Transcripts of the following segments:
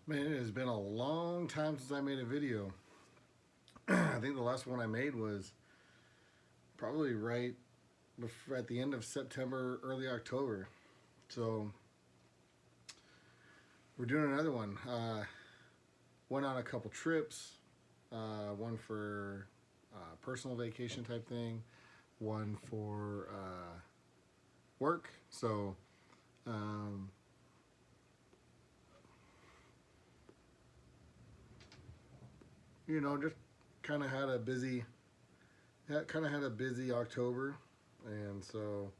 Man, it has been a long time since I made a video. I think the last one I made was probably right at the end of September, early October. So we're doing another one. Went on a couple trips. One for personal vacation type thing. One for work. So um, just kind of had a busy October, and so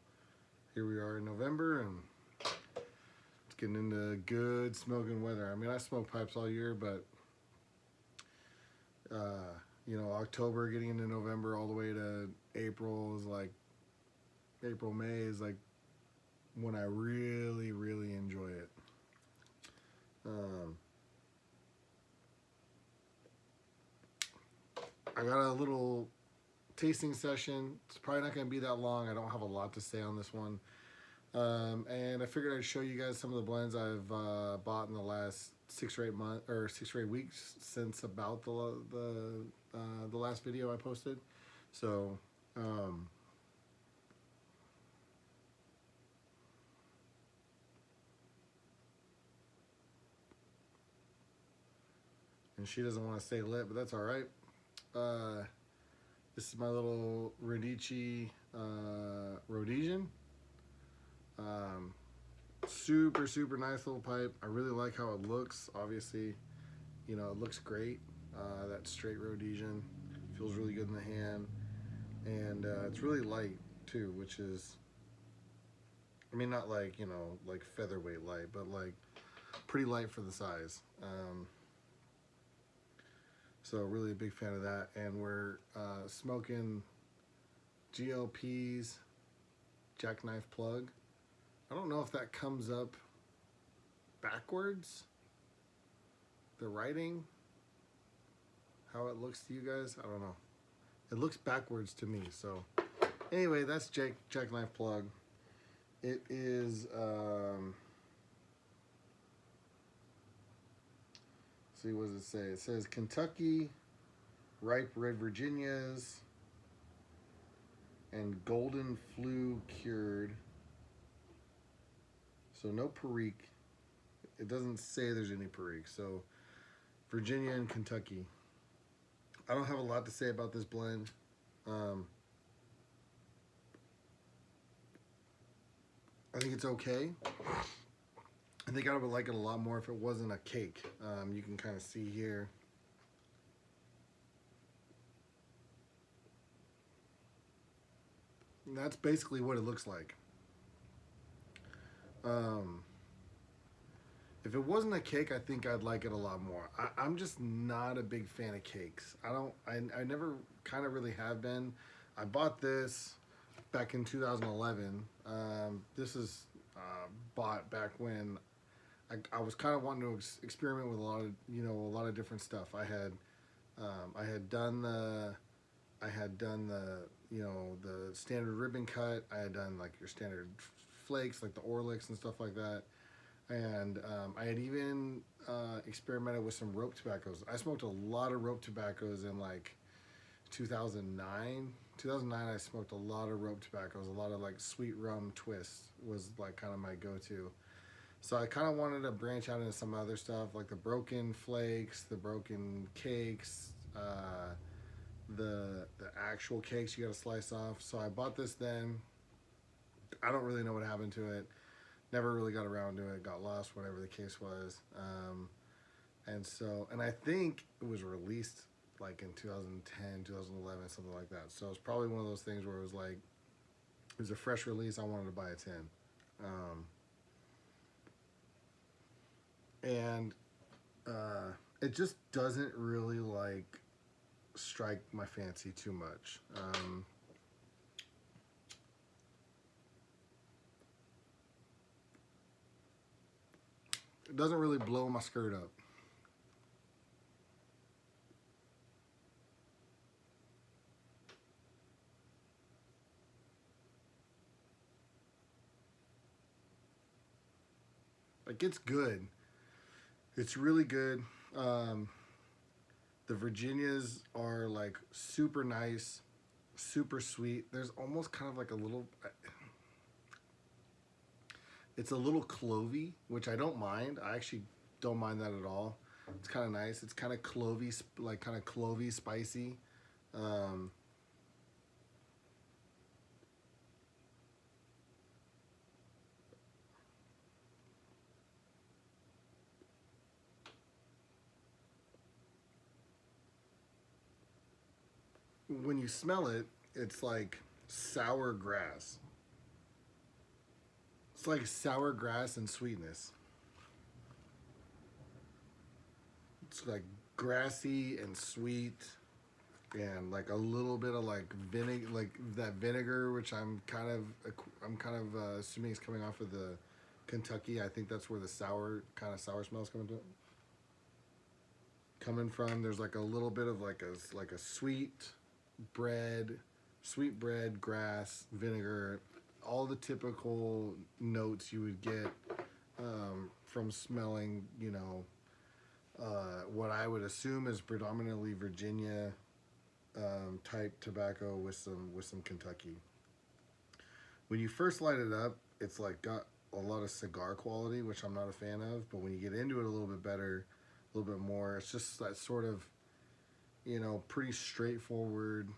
here we are in November, and it's getting into good smoking weather. I mean, I smoke pipes all year, but October getting into November all the way to April is like May is like when I really, really enjoy it. Um, I got a little tasting session. It's probably not going to be that long. I don't have a lot to say on this one. And I figured I'd show you guys some of the blends I've bought in the last 6 or 8 months or 6 or 8 weeks since about the last video I posted. So and she doesn't want to stay lit, but that's all right. This is my little Radici Rhodesian. Super nice little pipe. I really like how it looks. Obviously, it looks great. That straight Rhodesian feels really good in the hand, and it's really light too, which is, I mean, not like like featherweight light, but like pretty light for the size. So really a big fan of that, and we're smoking GLP's JackKnife Plug. I don't know if that comes up backwards, the writing, how it looks to you guys. I don't know. It looks backwards to me. So anyway, that's JackKnife Plug. It is see, what does it say? It says Kentucky ripe red Virginias and golden flue cured. So no perique. It doesn't say there's any perique. So Virginia and Kentucky. I don't have a lot to say about this blend. I think it's okay. I think I would like it a lot more if it wasn't a cake. You can kind of see here. And that's basically what it looks like. If it wasn't a cake, I think I'd like it a lot more. I'm just not a big fan of cakes. I never kind of really have been. I bought this back in 2011. This is bought back when I was kind of wanting to experiment with a lot of different stuff. I had done the the standard ribbon cut. I had done like your standard flakes, like the Orlicks and stuff like that. And I had even experimented with some rope tobaccos. I smoked a lot of rope tobaccos in like 2009. 2009, I smoked a lot of rope tobaccos. A lot of like sweet rum twists was like kind of my go-to. So I kind of wanted to branch out into some other stuff, like the broken flakes, the broken cakes, the actual cakes you got to slice off. So I bought this then. I don't really know what happened to it. Never really got around to it. Got lost, whatever the case was. And I think it was released like in 2010, 2011, something like that. So it's probably one of those things where it was like, it was a fresh release. I wanted to buy a 10. And it just doesn't really like strike my fancy too much. It doesn't really blow my skirt up. Like, it's good. It's really good. Um, the Virginias are like super nice, super sweet. There's almost kind of like a little, it's a little clovey, which I don't mind. I actually don't mind that at all. It's kind of nice. It's kind of clovey, like kind of clovey, spicy. Um, when you smell it, it's like sour grass. It's like sour grass and sweetness. It's like grassy and sweet, and like a little bit of like vinegar, like that vinegar, which I'm kind of assuming is coming off of the Kentucky. I think that's where the sour kind of sour smells coming from. There's like a little bit of like a bread, sweet bread, grass, vinegar, all the typical notes you would get from smelling, what I would assume is predominantly Virginia type tobacco with some Kentucky. When you first light it up, it's like got a lot of cigar quality, which I'm not a fan of. But when you get into it a little bit better, a little bit more, it's just that sort of pretty straightforward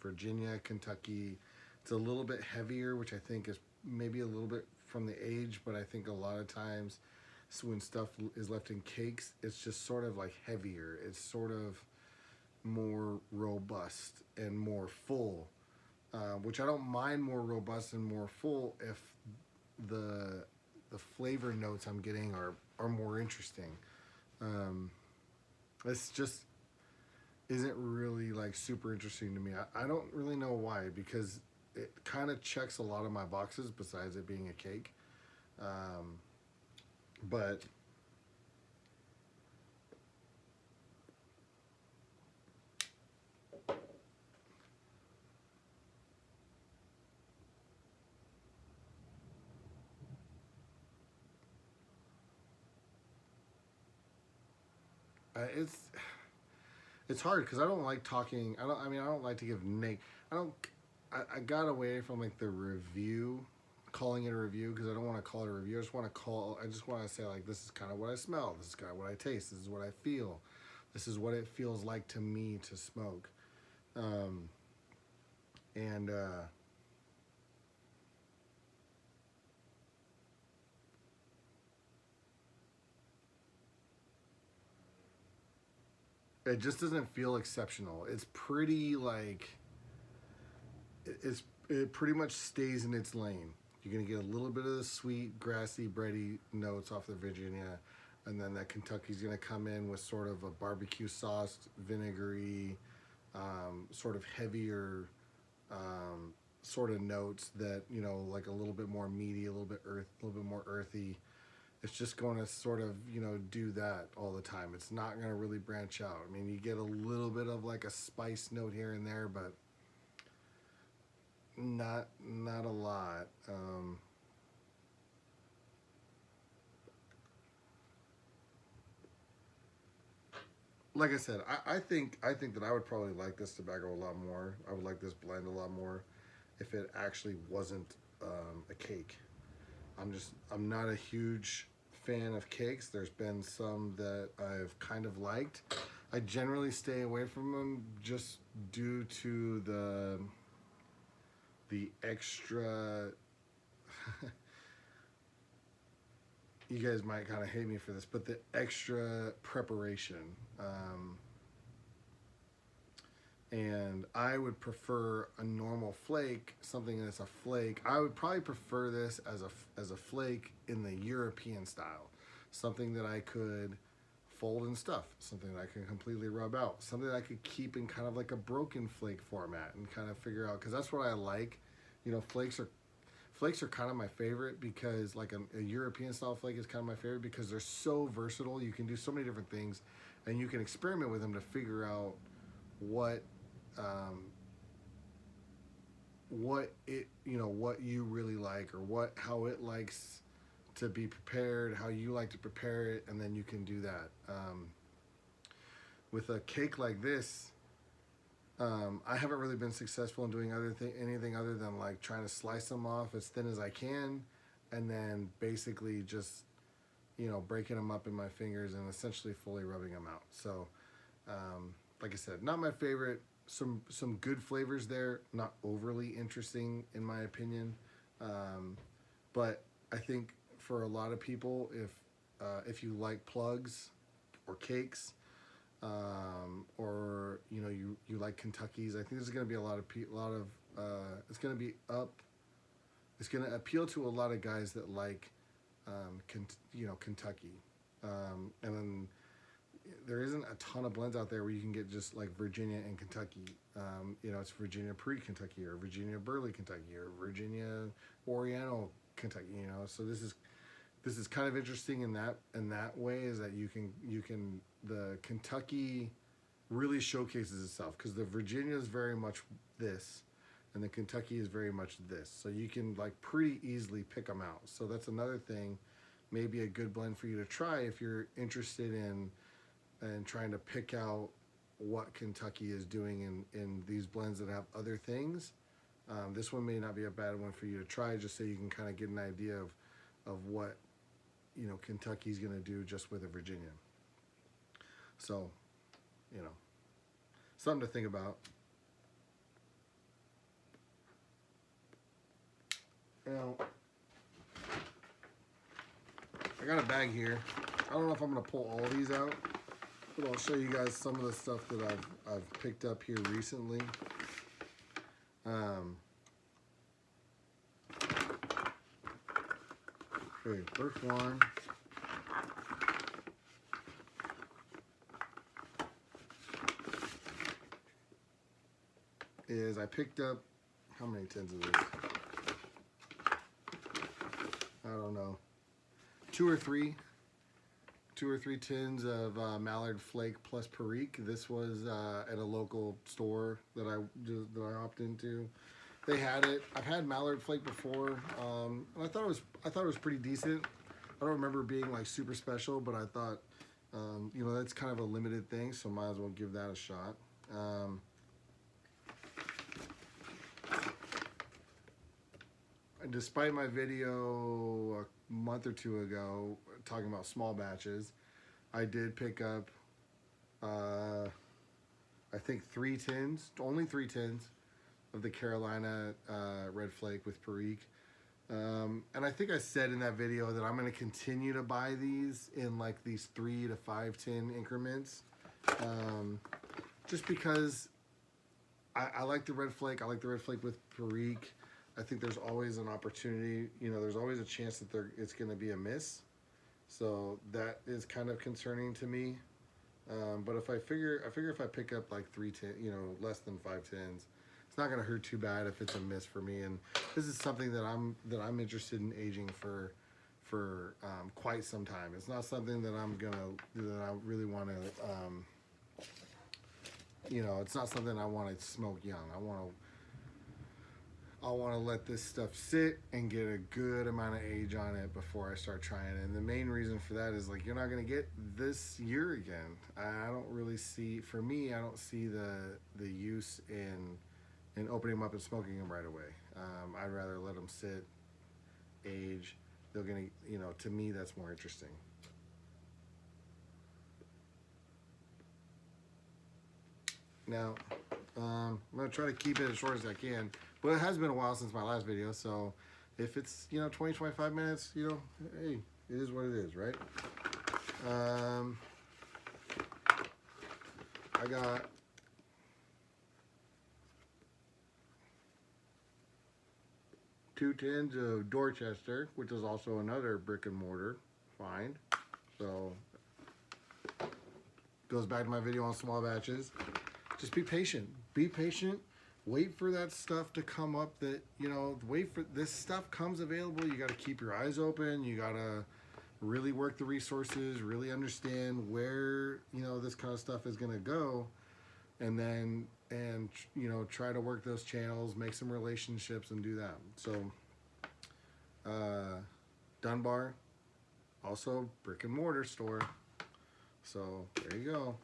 Virginia, Kentucky. It's a little bit heavier, which I think is maybe a little bit from the age, but I think a lot of times so when stuff is left in cakes, it's just sort of like heavier. It's sort of more robust and more full, which I don't mind more robust and more full if the the flavor notes I'm getting are more interesting. Um, it's just isn't really like super interesting to me. I don't really know why because it kind of checks a lot of my boxes besides it being a cake. Um, but it's it's hard because I don't like talking. I don't. I mean, I don't like to give I don't. I got away from like the review, calling it a review because I don't want to call it a review. I just want to call. I just want to say like this is kind of what I smell. This is kind of what I taste. This is what I feel. This is what it feels like to me to smoke. Um, and it just doesn't feel exceptional. It's pretty like it pretty much stays in its lane. You're gonna get a little bit of the sweet, grassy, bready notes off the Virginia, and then that Kentucky's gonna come in with sort of a barbecue sauce, vinegary, sort of heavier sort of notes that like a little bit more meaty, a little bit more earthy. It's just going to sort of do that all the time. It's not going to really branch out. I mean, you get a little bit of like a spice note here and there, but not a lot. Like I said, I think that I would probably like this tobacco a lot more. I would like this blend a lot more if it actually wasn't a cake. I'm not a huge fan of cakes. There's been some that I've kind of liked. I generally stay away from them just due to the extra. You guys might kind of hate me for this, but the extra preparation. And I would prefer a normal flake, something that's a flake. I would probably prefer this as a flake in the European style, something that I could fold and stuff, something that I can completely rub out, something that I could keep in kind of like a broken flake format and kind of figure out because that's what I like. Flakes are kind of my favorite because like a European style flake is kind of my favorite because they're so versatile. You can do so many different things, and you can experiment with them to figure out what um, what it what you really like or what how it likes to be prepared, how you like to prepare it, and then you can do that. With a cake like this, I haven't really been successful in doing anything other than like trying to slice them off as thin as I can, and then basically just, you know, breaking them up in my fingers and essentially fully rubbing them out. So, like I said, not my favorite. Some good flavors there, not overly interesting in my opinion, but I think for a lot of people, if you like plugs or cakes, or you know you like Kentuckies, I think there's going to be it's going to be it's going to appeal to a lot of guys that like Kentucky, and then there isn't a ton of blends out there where you can get just like Virginia and Kentucky. You know, it's Virginia Pre-Kentucky or Virginia Burley Kentucky or Virginia Oriental Kentucky. You know, so this is kind of interesting in that way, is that you can the Kentucky really showcases itself, because the Virginia is very much this and the Kentucky is very much this, so you can like pretty easily pick them out. So that's another thing, maybe a good blend for you to try if you're interested in trying to pick out what Kentucky is doing in these blends that have other things. This one may not be a bad one for you to try, just so you can kind of get an idea of what, you know, Kentucky's going to do just with a Virginia. So, you know, something to think about. Now, I got a bag here. I don't know if I'm going to pull all these out, but I'll show you guys some of the stuff that I've picked up here recently. Okay, first one is I picked up, how many tins of this? I don't know, two or three tins of Mallard Flake plus Perique. This was at a local store that I opted into. They had it. I've had Mallard Flake before, and I thought it was pretty decent. I don't remember it being like super special, but I thought, you know, that's kind of a limited thing, so might as well give that a shot. Despite my video a month or two ago talking about small batches, I did pick up, I think only three tins of the Carolina Red Flake with Perique. And I think I said in that video that I'm going to continue to buy these in like these 3 to 5 tin increments, just because I like the Red Flake. I like the Red Flake with Perique. I think there's always an opportunity, you know, there's always a chance that it's going to be a miss. So that is kind of concerning to me. But I figure if I pick up like 3 tins, you know, less than 5 tins, it's not going to hurt too bad if it's a miss for me. And this is something that I'm interested in aging for quite some time. It's not something that I really want to, you know, it's not something I want to smoke young. I want to let this stuff sit and get a good amount of age on it before I start trying it. And the main reason for that is, like, you're not going to get this year again. I don't really see, for me, I don't see the use in opening them up and smoking them right away. I'd rather let them sit, age. They're going to, you know, to me, that's more interesting. Now, I'm going to try to keep it as short as I can. But it has been a while since my last video, so if it's, you know, 20-25 minutes, you know, hey, it is what it is, right? I got two tins of Dorchester, which is also another brick and mortar find. So goes back to my video on small batches. Just be patient. Be patient. Wait for that stuff to come up that, you know, wait for this stuff comes available. You got to keep your eyes open. You got to really work the resources, really understand where, you know, this kind of stuff is going to go. And then, you know, try to work those channels, make some relationships and do that. So, Dunbar, Also, brick and mortar store. So there you go.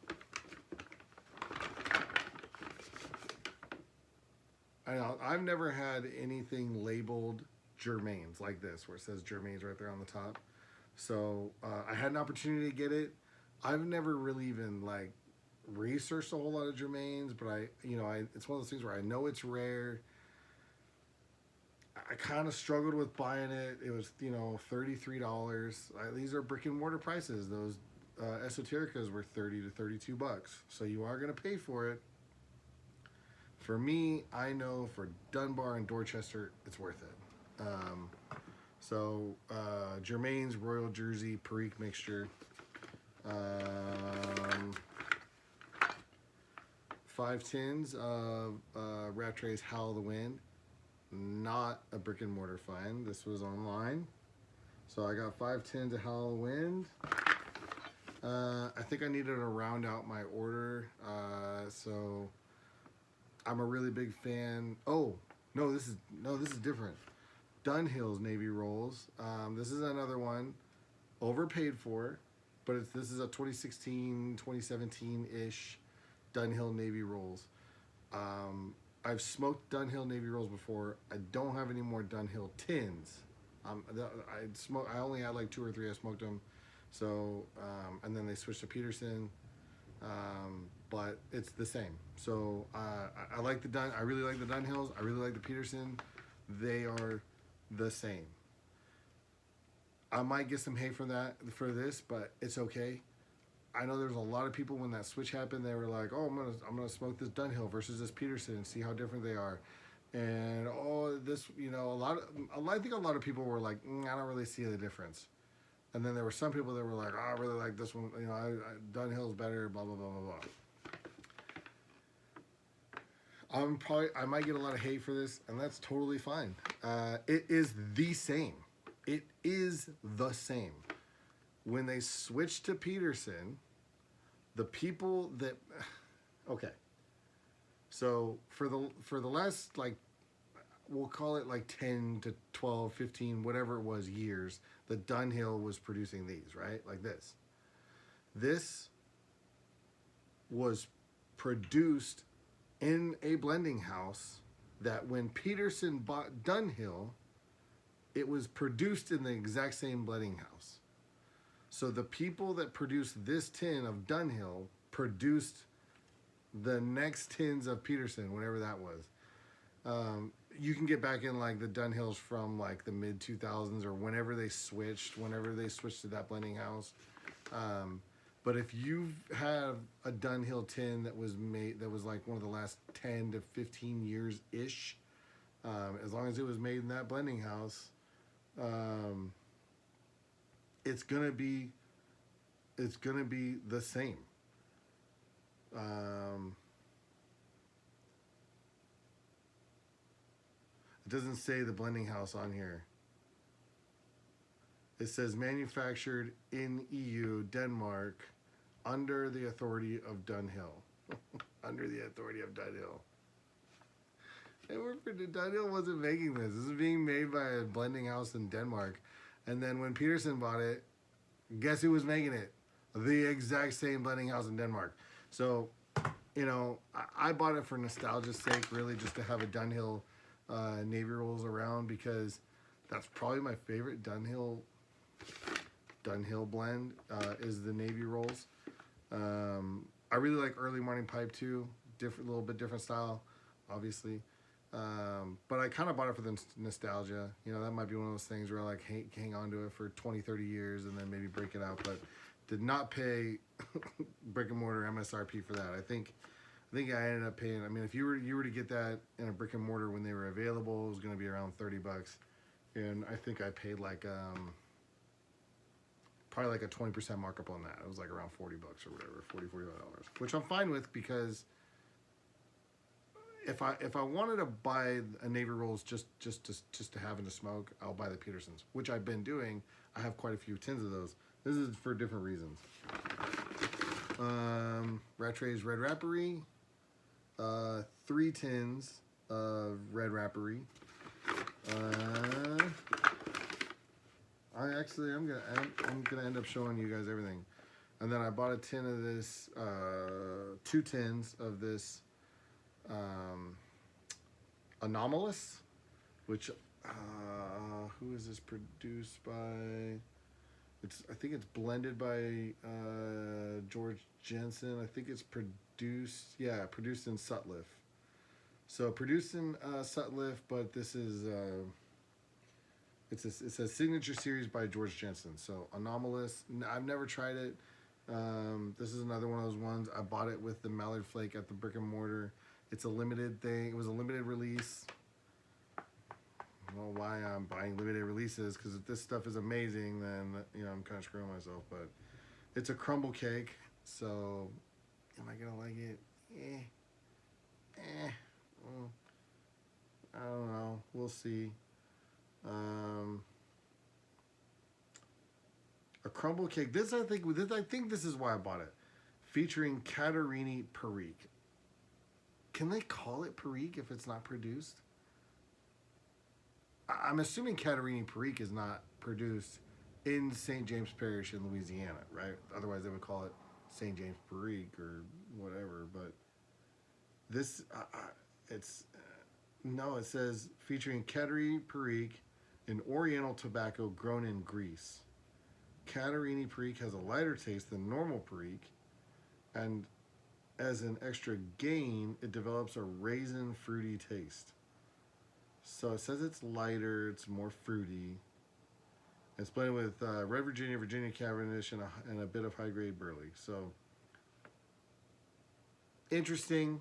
I've never had anything labeled Germains like this, where it says Germains right there on the top. So I had an opportunity to get it. I've never really even like researched a whole lot of Germains, but it's one of those things where I know it's rare. I kind of struggled with buying it. It was, $33. These are brick and mortar prices. Those esotericas were 30 to 32 bucks. So you are going to pay for it. For me, I know for Dunbar and Dorchester, it's worth it. Germain's Royal Jersey Perique mixture. 5 tins of Rattray's Howl of the Wind. Not a brick and mortar find. This was online. So I got 5 tins of Howl of the Wind. I think I needed to round out my order. So I'm a really big fan. Oh, no, this is different. Dunhill's Navy Rolls. This is another one. Overpaid for, but this is a 2016, 2017-ish Dunhill Navy Rolls. I've smoked Dunhill Navy Rolls before. I don't have any more Dunhill tins. I only had like 2 or 3. I smoked them. So, and then they switched to Peterson. But it's the same. So I like I really like the Dunhills. I really like the Peterson. They are the same. I might get some hate for this, but it's okay. I know there's a lot of people when that switch happened, they were like, "Oh, I'm gonna smoke this Dunhill versus this Peterson and see how different they are." And this, I think a lot of people were like, "I don't really see the difference." And then there were some people that were like, "Oh, I really like this one. Dunhill's better." Blah blah blah blah blah. I might get a lot of hate for this, and that's totally fine. It is the same. It is the same. When they switched to Peterson, the people that okay. So for the last, like, we'll call it like 10 to 12, 15, whatever it was, years, the Dunhill was producing these, right? Like this. This was produced in a blending house that when Peterson bought Dunhill, it was produced in the exact same blending house. So the people that produced this tin of Dunhill produced the next tins of Peterson, whatever that was. You can get back in like the Dunhills from like the mid 2000s or whenever they switched to that blending house. But if you have a Dunhill tin that was like one of the last 10 to 15 years ish, as long as it was made in that blending house, it's gonna be the same. It doesn't say the blending house on here. It says manufactured in EU, Denmark, under the authority of Dunhill. Under the authority of Dunhill. Dunhill wasn't making this. This is being made by a blending house in Denmark. And then when Peterson bought it, guess who was making it? The exact same blending house in Denmark. So, I bought it for nostalgia's sake, really, just to have a Dunhill Navy Rolls around, because that's probably my favorite Dunhill blend is the Navy Rolls. I really like Early Morning Pipe too. Little bit different style, obviously. But I kind of bought it for the nostalgia. That might be one of those things where I like hang on to it for 20, 30 years and then maybe break it out. But did not pay brick and mortar MSRP for that. I think I ended up paying. I mean, if you were to get that in a brick and mortar when they were available, it was going to be around 30 bucks, and I think I paid like probably like a 20% markup on that. It was like around 40 bucks or whatever, $45, which I'm fine with, because if I wanted to buy a Navy Rolls just to have in the smoke, I'll buy the Petersons, which I've been doing. I have quite a few tins of those. This is for different reasons. Rattray's Red Rappery, 3 tins of Red Rappery. I'm gonna end up showing you guys everything. And then I bought a tin of this, 2 tins of this Anomalous, which who is this produced by? I think it's blended by George Jensen. I think it's produced in Sutliff. So produced in Sutliff, but this is it's a signature series by George Jensen. So Anomalous. I've never tried it. This is another one of those ones. I bought it with the Mallard Flake at the brick and mortar. It's a limited thing. It was a limited release. I don't know why I'm buying limited releases, because if this stuff is amazing, then I'm kind of screwing myself. But it's a crumble cake, so am I gonna like it? I don't know. We'll see. A crumble cake. I think this is why I bought it. Featuring Catarini Perique. Can they call it Perique if it's not produced? I'm assuming Catarini Perique is not produced in St. James Parish in Louisiana, right? Otherwise, they would call it St. James Perique or whatever. But this, no, it says featuring Catarini Perique, an Oriental tobacco grown in Greece. Catarini Perique has a lighter taste than normal Perique, and as an extra gain, it develops a raisin fruity taste. So it says it's lighter, it's more fruity. It's blended with Red Virginia, Virginia Cavendish, and a bit of high-grade burley. So interesting.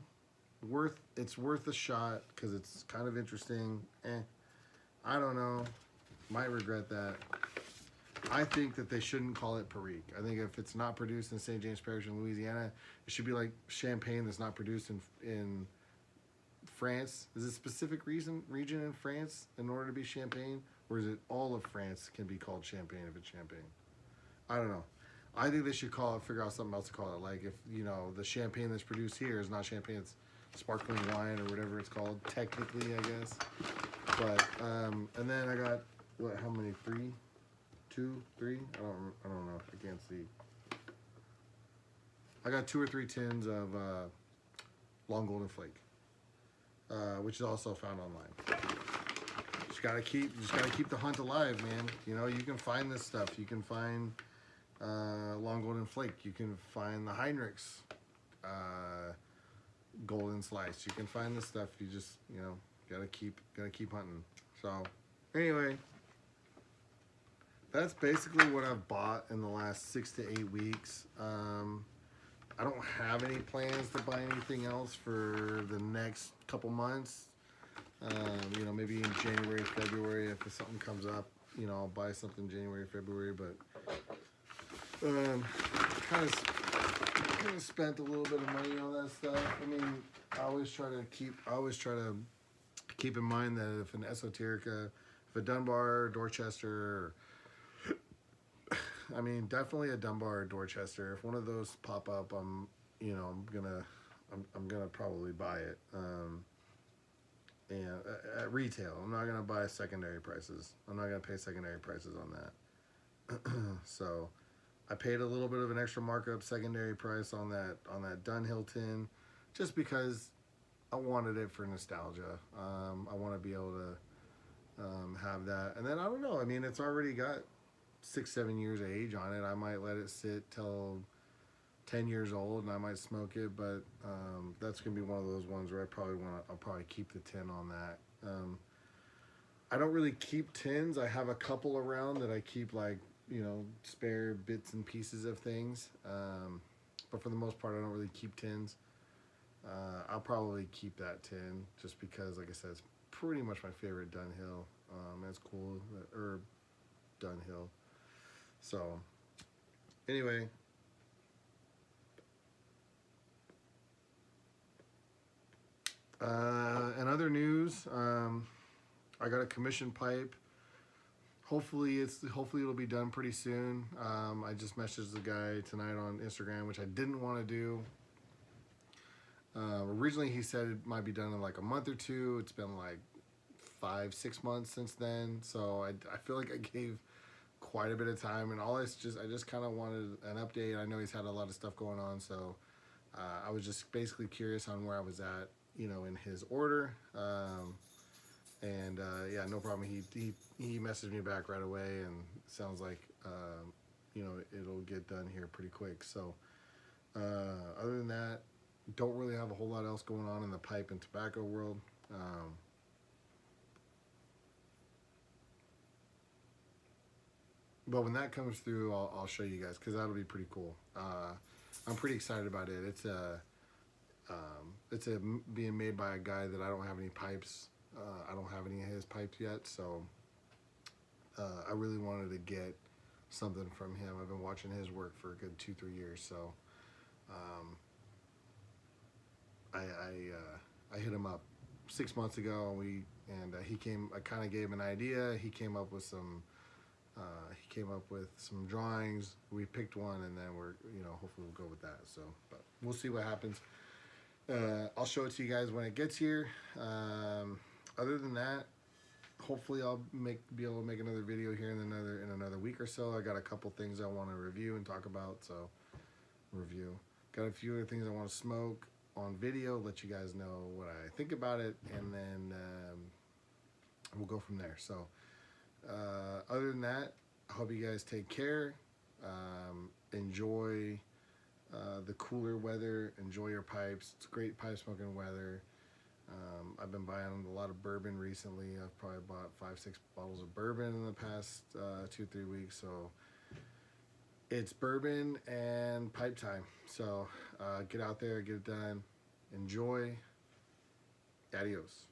It's worth a shot because it's kind of interesting. I don't know. Might regret that. I think that they shouldn't call it Perique. I think if it's not produced in St. James Parish in Louisiana, it should be like champagne that's not produced in France. Is it a specific region in France in order to be champagne? Or is it all of France can be called champagne if it's champagne? I don't know. I think they should figure out something else to call it. Like if, the champagne that's produced here is not champagne, it's sparkling wine or whatever it's called, technically, I guess. But, and then I got, how many? 3? 2, 3? I don't know. I can't see. I got 2 or 3 tins of Long Golden Flake, which is also found online. Just gotta keep the hunt alive, man. You can find this stuff. You can find Long Golden Flake. You can find the Heinrichs Golden Slice. You can find this stuff. You just gotta keep hunting. So anyway, that's basically what I've bought in the last 6 to 8 weeks. I don't have any plans to buy anything else for the next couple months. Maybe in January, February, if something comes up, I'll buy something January, February. But kind of spent a little bit of money on that stuff. I mean, I always try to keep in mind that if an Esoterica, if a Dunbar or Dorchester, definitely a Dunbar or Dorchester. If one of those pop up, I'm gonna probably buy it. And at retail, I'm not gonna buy secondary prices. I'm not gonna pay secondary prices on that. So, I paid a little bit of an extra markup secondary price on that Dunhill tin, just because I wanted it for nostalgia. I want to be able to have that, and then I don't know. I mean, it's already got 6-7 years of age on it. I might let it sit till 10 years old, and I might smoke it. But that's gonna be one of those ones where I'll probably keep the tin on that. I don't really keep tins. I have a couple around that I keep, like, spare bits and pieces of things. But for the most part, I don't really keep tins. I'll probably keep that tin just because, like I said, it's pretty much my favorite Dunhill. It's cool, the herb Dunhill. So, anyway. In other news, I got a commission pipe. Hopefully it'll be done pretty soon. I just messaged the guy tonight on Instagram, which I didn't want to do. Originally he said it might be done in like a month or two. It's been like 5-6 months since then. So I feel like I gave quite a bit of time, and I just kind of wanted an update. I know he's had a lot of stuff going on, so I was just basically curious on where I was at, in his order. And yeah, no problem. He messaged me back right away, and sounds like it'll get done here pretty quick. So other than that, don't really have a whole lot else going on in the pipe and tobacco world. But when that comes through, I'll show you guys, because that'll be pretty cool. I'm pretty excited about it. It's being made by a guy that I don't have any pipes. I don't have any of his pipes yet, so I really wanted to get something from him. I've been watching his work for a good 2-3 years, so I hit him up 6 months ago, and he came. I kind of gave him an idea. He came up with some. Drawings. We picked one, and then hopefully we'll go with that. So, but we'll see what happens. I'll show it to you guys when it gets here. Other than that, hopefully I'll be able to make another video here in another week or so. I got a couple things I want to review and talk about. So, got a few other things I want to smoke on video. Let you guys know what I think about it, and then we'll go from there. So. Other than that, I hope you guys take care. Enjoy the cooler weather. Enjoy your pipes. It's great pipe smoking weather. I've been buying a lot of bourbon recently. I've probably bought 5-6 bottles of bourbon in the past 2-3 weeks. So it's bourbon and pipe time. So get out there, get it done. Enjoy. Adios.